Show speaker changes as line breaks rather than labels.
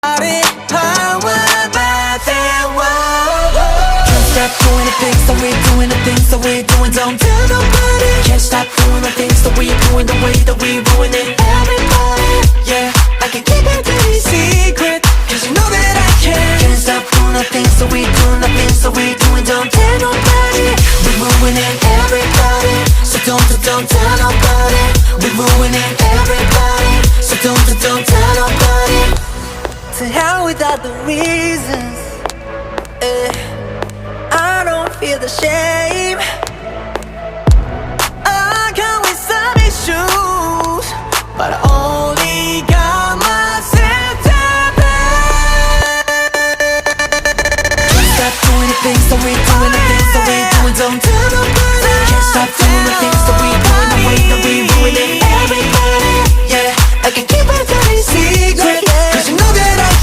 How about that? Whoa. Can't stop doing the things that we're doing, the things that we're doing. Don't tell nobody. Can't stop doing the things that we're doing, the way that we ruin it. Everybody, yeah, I can keep it pretty secret, 'cause you know that I can. Can't stop doing the things that we're doing, the things that we're doing. Don't tell nobody. We're ruining everybody, so don't tell nobody. We're ruining everybody, so don't tell nobody. To hell with all the reasons, I don't feel the shame. I come with some issues, but I only got myself to blame. Can't stop doing the things that we're doing, the things that we're doing. Don't tell nobody. Can't stop doing the things that we're doing, the way that we ruin it. Everybody, yeah, I can keep it